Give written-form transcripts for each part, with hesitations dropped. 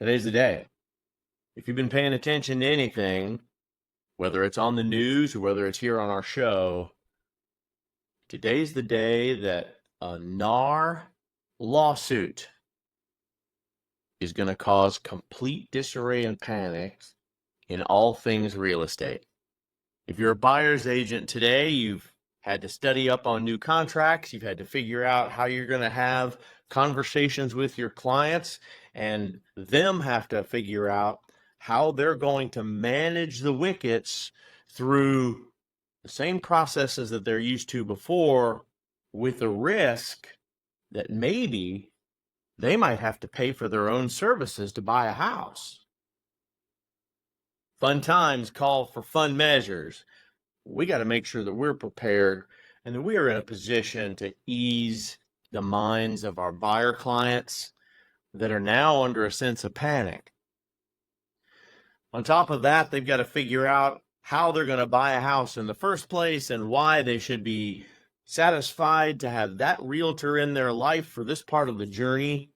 Today's the day. If you've been paying attention to anything, whether it's on the news or whether it's here on our show, today's the day that a NAR lawsuit is going to cause complete disarray and panic in all things real estate. If you're a buyer's agent today, you've had to study up on new contracts. You've had to figure out how you're going to have conversations with your clients, and them have to figure out how they're going to manage the wickets through the same processes that they're used to before, with the risk that maybe they might have to pay for their own services to buy a house. Fun times call for fun measures. We got to make sure that we're prepared and that we are in a position to ease the minds of our buyer clients that are now under a sense of panic. On top of that, they've got to figure out how they're going to buy a house in the first place and why they should be satisfied to have that realtor in their life for this part of the journey.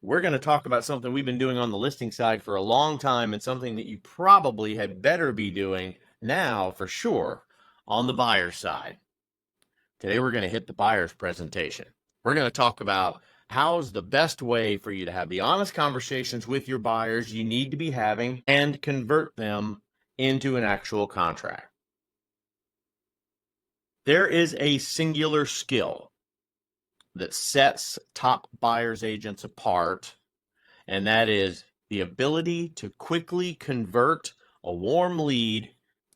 We're going to talk about something we've been doing on the listing side for a long time, and something that you probably had better be doing now for sure on the buyer side. Today we're going to hit the buyer's presentation. We're going to talk about how's the best way for you to have the honest conversations with your buyers you need to be having and convert them into an actual contract. There is a singular skill that sets top buyer's agents apart, and that is the ability to quickly convert a warm lead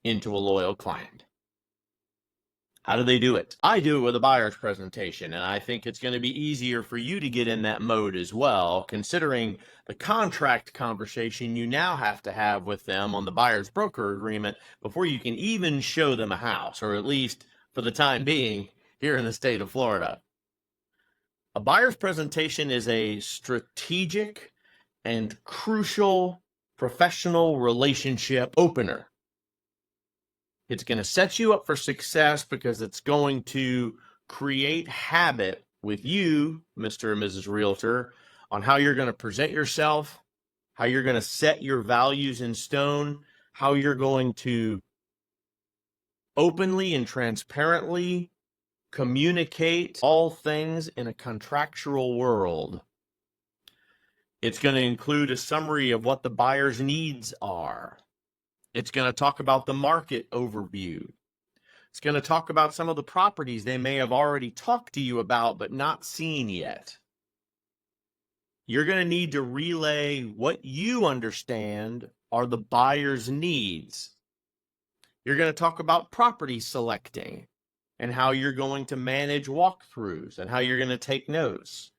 into a loyal client. How do they do it? I do it with a buyer's presentation, and I think it's going to be easier for you to get in that mode as well, considering the contract conversation you now have to have with them on the buyer's broker agreement before you can even show them a house, or at least for the time being here in the state of Florida. A buyer's presentation is a strategic and crucial professional relationship opener. It's going to set you up for success because it's going to create habit with you, Mr. and Mrs. Realtor, on how you're going to present yourself, how you're going to set your values in stone, how you're going to openly and transparently communicate all things in a contractual world. It's going to include a summary of what the buyer's needs are. It's going to talk about the market overview. It's going to talk about some of the properties they may have already talked to you about but not seen yet. You're going to need to relay what you understand are the buyer's needs. You're going to talk about property selecting and how you're going to manage walkthroughs and how you're going to take notes.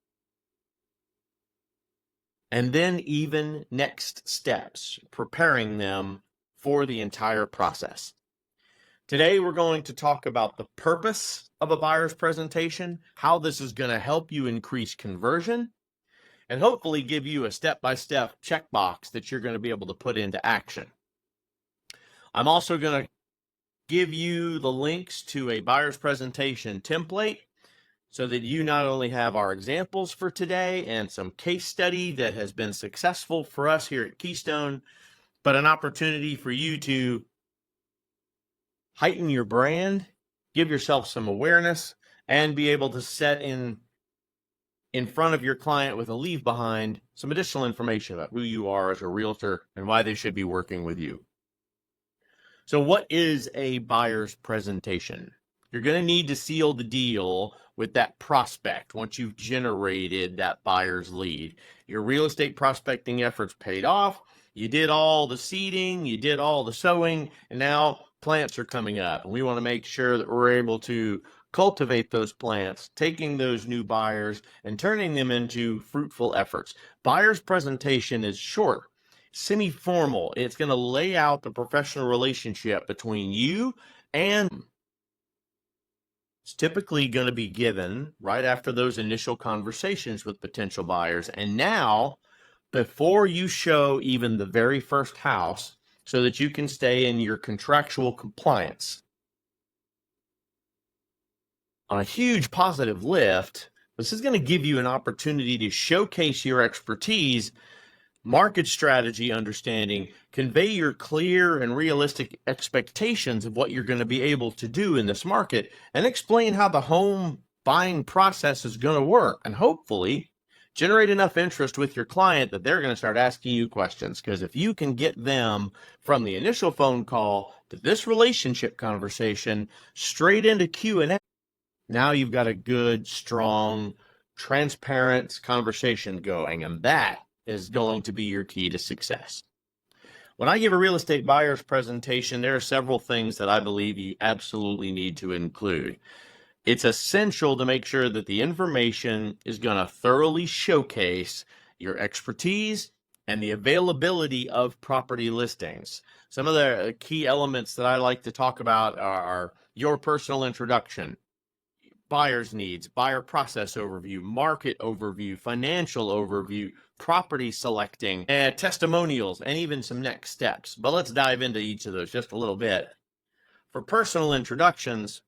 And then even next steps, preparing them for the entire process. Today, we're going to talk about the purpose of a buyer's presentation, how this is going to help you increase conversion, and hopefully give you a step-by-step checkbox that you're going to be able to put into action. I'm also going to give you the links to a buyer's presentation template so that you not only have our examples for today and some case study that has been successful for us here at Keystone, but an opportunity for you to heighten your brand, give yourself some awareness, and be able to set in front of your client with a leave behind some additional information about who you are as a realtor and why they should be working with you. So what is a buyer's presentation? You're going to need to seal the deal with that prospect once you've generated that buyer's lead. Your real estate prospecting efforts paid off. You did all the seeding, you did all the sowing, and now plants are coming up. And we want to make sure that we're able to cultivate those plants, taking those new buyers and turning them into fruitful efforts. Buyer's presentation is short, semi-formal. It's going to lay out the professional relationship between you and it's typically going to be given right after those initial conversations with potential buyers. And now, before you show even the very first house, so that you can stay in your contractual compliance. On a huge positive lift, this is going to give you an opportunity to showcase your expertise Market strategy understanding, convey your clear and realistic expectations of what you're going to be able to do in this market, and explain how the home buying process is going to work, and hopefully generate enough interest with your client that they're going to start asking you questions. Because if you can get them from the initial phone call to this relationship conversation straight into Q&A, now you've got a good, strong, transparent conversation going, and that is going to be your key to success. When I give a real estate buyer's presentation, there are several things that I believe you absolutely need to include. It's essential to make sure that the information is going to thoroughly showcase your expertise and the availability of property listings. Some of the key elements that I like to talk about are your personal introduction, buyer's needs, buyer process overview, market overview, financial overview, property selecting, and testimonials, and even some next steps. But let's dive into each of those just a little bit. For personal introductions,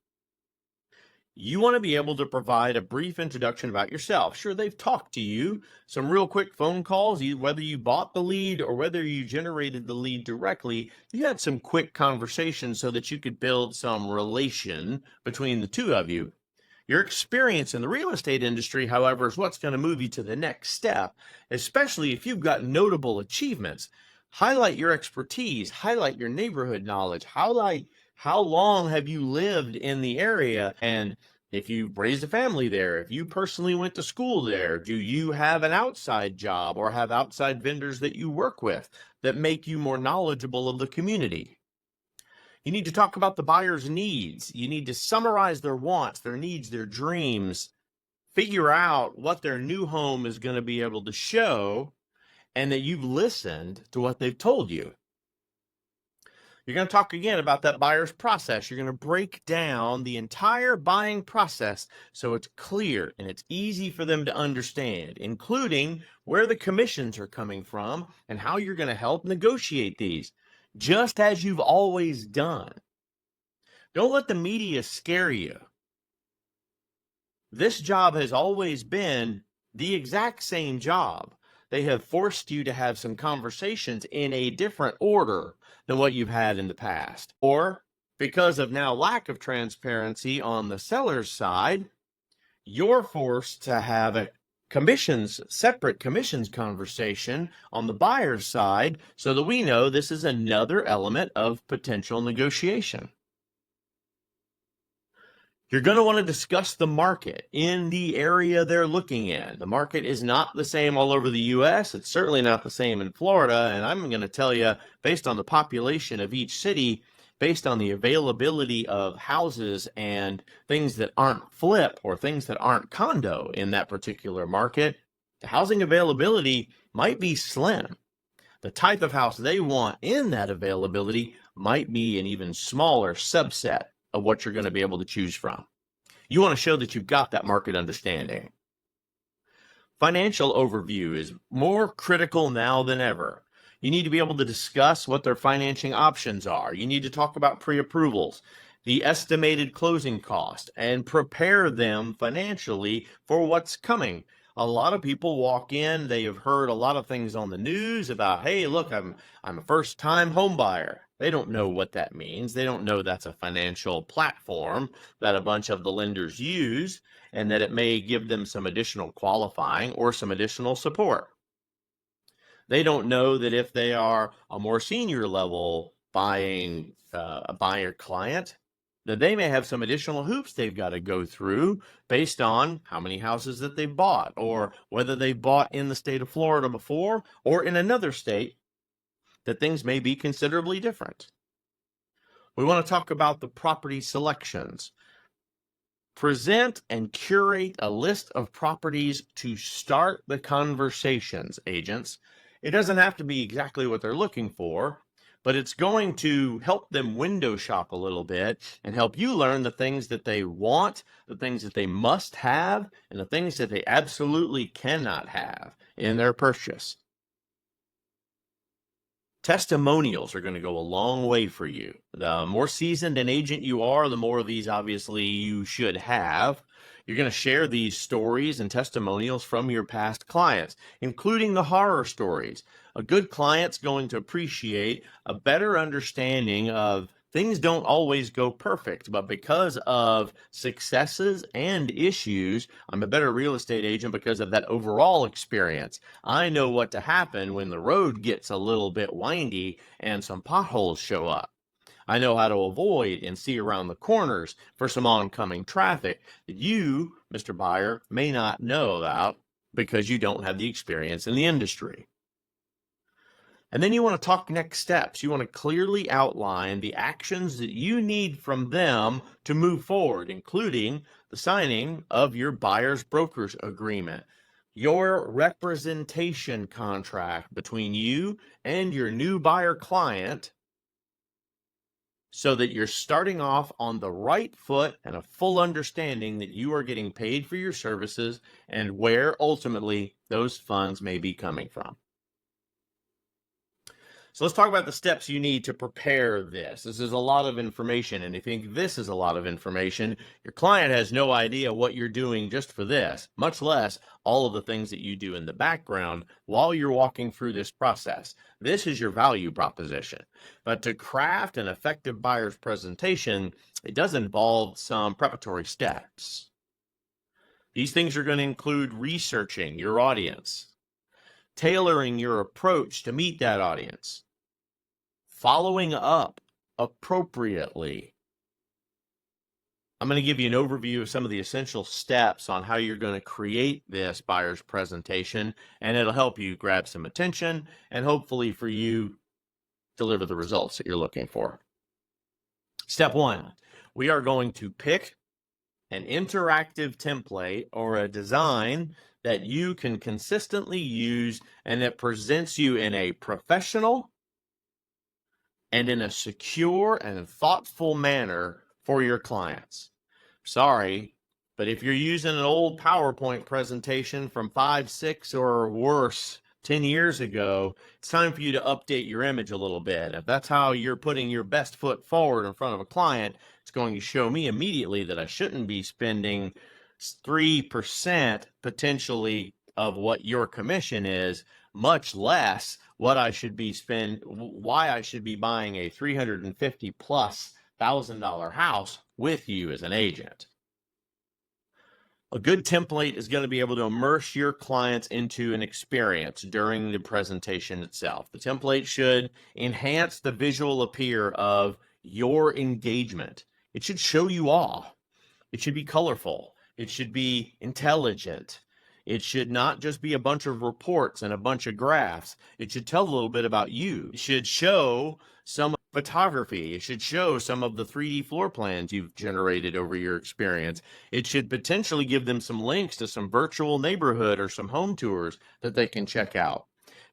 you want to be able to provide a brief introduction about yourself. Sure, they've talked to you, some real quick phone calls, whether you bought the lead or whether you generated the lead directly, you had some quick conversations so that you could build some relation between the two of you. Your experience in the real estate industry, however, is what's going to move you to the next step, especially if you've got notable achievements. Highlight your expertise, highlight your neighborhood knowledge, highlight how long have you lived in the area, and if you raised a family there, if you personally went to school there, do you have an outside job or have outside vendors that you work with that make you more knowledgeable of the community? You need to talk about the buyer's needs. You need to summarize their wants, their needs, their dreams, figure out what their new home is going to be able to show, and that you've listened to what they've told you. You're going to talk again about that buyer's process. You're going to break down the entire buying process so it's clear and it's easy for them to understand, including where the commissions are coming from and how you're going to help negotiate these, just as you've always done. Don't let the media scare you. This job has always been the exact same job. They have forced you to have some conversations in a different order than what you've had in the past. Or because of now lack of transparency on the seller's side, you're forced to have a separate commissions conversation on the buyer's side so that we know this is another element of potential negotiation. You're going to want to discuss the market in the area they're looking at. The market is not the same all over the U.S. It's certainly not the same in Florida. And I'm going to tell you, based on the population of each city, based on the availability of houses and things that aren't flip or things that aren't condo in that particular market, the housing availability might be slim. The type of house they want in that availability might be an even smaller subset of what you're going to be able to choose from. You want to show that you've got that market understanding. Financial overview is more critical now than ever. You need to be able to discuss what their financing options are. You need to talk about pre-approvals, the estimated closing cost, and prepare them financially for what's coming. A lot of people walk in, they have heard a lot of things on the news about, hey, look, I'm a first-time home buyer. They don't know what that means. They don't know that's a financial platform that a bunch of the lenders use and that it may give them some additional qualifying or some additional support. They don't know that if they are a more senior level buying a buyer client, that they may have some additional hoops they've got to go through based on how many houses that they've bought or whether they've bought in the state of Florida before or in another state, that things may be considerably different. We want to talk about the property selections. Present and curate a list of properties to start the conversations, agents. It doesn't have to be exactly what they're looking for, but it's going to help them window shop a little bit and help you learn the things that they want, the things that they must have, and the things that they absolutely cannot have in their purchase. Testimonials are going to go a long way for you. The more seasoned an agent you are, the more of these obviously you should have. You're going to share these stories and testimonials from your past clients, including the horror stories A good client's going to appreciate a better understanding of things don't always go perfect, but because of successes and issues, I'm a better real estate agent because of that overall experience. I know what to happen when the road gets a little bit windy and some potholes show up. I know how to avoid and see around the corners for some oncoming traffic that you, Mr. Buyer, may not know about because you don't have the experience in the industry. And then you want to talk next steps. You want to clearly outline the actions that you need from them to move forward, including the signing of your buyer's broker's agreement, your representation contract between you and your new buyer client, so that you're starting off on the right foot and a full understanding that you are getting paid for your services and where ultimately those funds may be coming from. So let's talk about the steps you need to prepare this. This is a lot of information, and if you think this is a lot of information, your client has no idea what you're doing just for this, much less all of the things that you do in the background while you're walking through this process. This is your value proposition. But to craft an effective buyer's presentation, it does involve some preparatory steps. These things are going to include researching your audience, tailoring your approach to meet that audience, following up appropriately. I'm going to give you an overview of some of the essential steps on how you're going to create this buyer's presentation, and it'll help you grab some attention and hopefully for you deliver the results that you're looking for. Step one, we are going to pick an interactive template or a design that you can consistently use and that presents you in a professional and in a secure and thoughtful manner for your clients. Sorry, but if you're using an old PowerPoint presentation from 5, 6, or worse 10 years ago, it's time for you to update your image a little bit. If that's how you're putting your best foot forward in front of a client, it's going to show me immediately that I shouldn't be spending 3% potentially of what your commission is, much less what I should be why I should be buying a $350,000+ house with you as an agent. A good template is going to be able to immerse your clients into an experience during the presentation itself. The template should enhance the visual appeal of your engagement. It should show you awe. It should be colorful. It should be intelligent. It should not just be a bunch of reports and a bunch of graphs. It should tell a little bit about you. It should show some photography. It should show some of the 3D floor plans you've generated over your experience. It should potentially give them some links to some virtual neighborhood or some home tours that they can check out.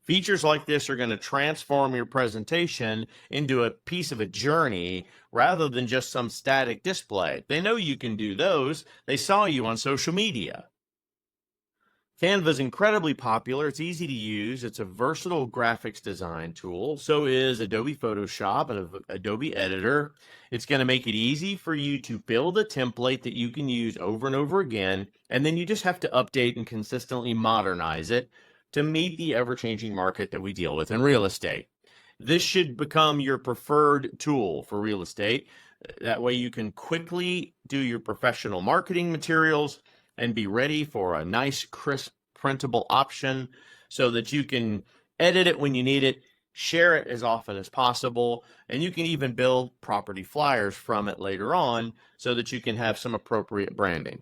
Features like this are going to transform your presentation into a piece of a journey rather than just some static display. They know you can do those. They saw you on social media. Canva is incredibly popular. It's easy to use. It's a versatile graphics design tool. So is Adobe Photoshop and Adobe Editor. It's going to make it easy for you to build a template that you can use over and over again, and then you just have to update and consistently modernize it to meet the ever-changing market that we deal with in real estate. This should become your preferred tool for real estate. That way you can quickly do your professional marketing materials and be ready for a nice, crisp, printable option so that you can edit it when you need it, share it as often as possible, and you can even build property flyers from it later on so that you can have some appropriate branding.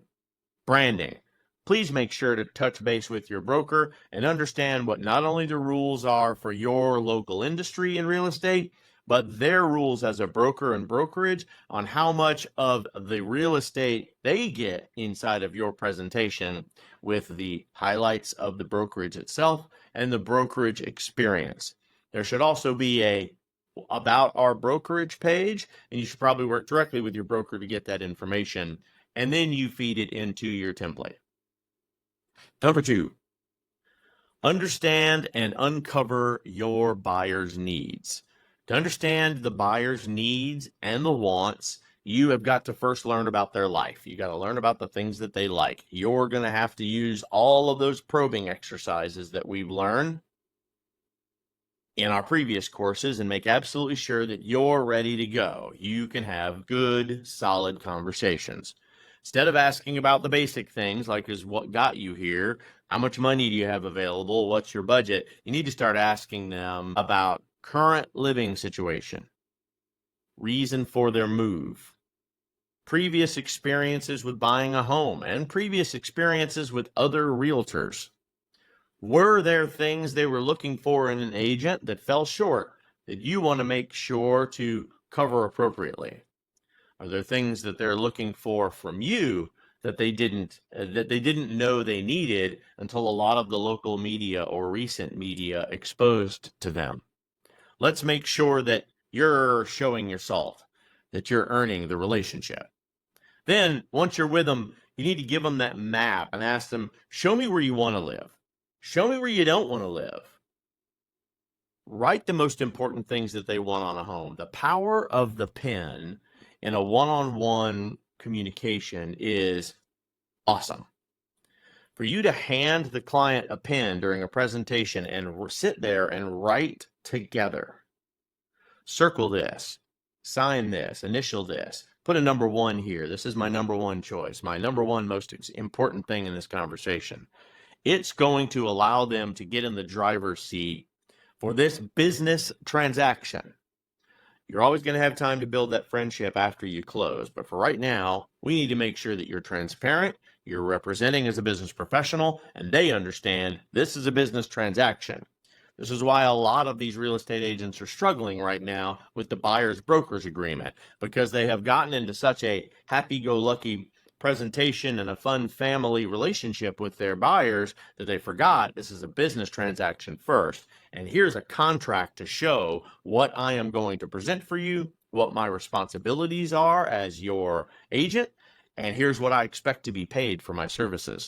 Please make sure to touch base with your broker and understand what not only the rules are for your local industry in real estate, but their rules as a broker and brokerage on how much of the real estate they get inside of your presentation with the highlights of the brokerage itself and the brokerage experience. There should also be a about our brokerage page, and you should probably work directly with your broker to get that information, and then you feed it into your template. Number 2, understand and uncover your buyer's needs. To understand the buyer's needs and the wants, you have got to first learn about their life. You got to learn about the things that they like. You're going to have to use all of those probing exercises that we've learned in our previous courses and make absolutely sure that you're ready to go. You can have good, solid conversations. Instead of asking about the basic things like is what got you here, how much money do you have available, what's your budget, you need to start asking them about current living situation, reason for their move, previous experiences with buying a home, and previous experiences with other realtors. Were there things they were looking for in an agent that fell short that you want to make sure to cover appropriately? Are there things that they're looking for from you that they didn't know they needed until a lot of the local media or recent media exposed to them? Let's make sure that you're showing your salt, that you're earning the relationship. Then once you're with them, you need to give them that map and ask them, show me where you want to live. Show me where you don't want to live. Write the most important things that they want on a home. The power of the pen in a one-on-one communication is awesome. For you to hand the client a pen during a presentation and sit there and write together. Circle this, sign this, initial this, put a number 1 here. This is my number 1 choice, my number 1 most important thing in this conversation. It's going to allow them to get in the driver's seat for this business transaction. You're always going to have time to build that friendship after you close. But for right now, we need to make sure that you're transparent, you're representing as a business professional, and they understand this is a business transaction. This is why a lot of these real estate agents are struggling right now with the buyer's broker's agreement, because they have gotten into such a happy-go-lucky presentation and a fun family relationship with their buyers that they forgot this is a business transaction first. And here's a contract to show what I am going to present for you, what my responsibilities are as your agent, and here's what I expect to be paid for my services.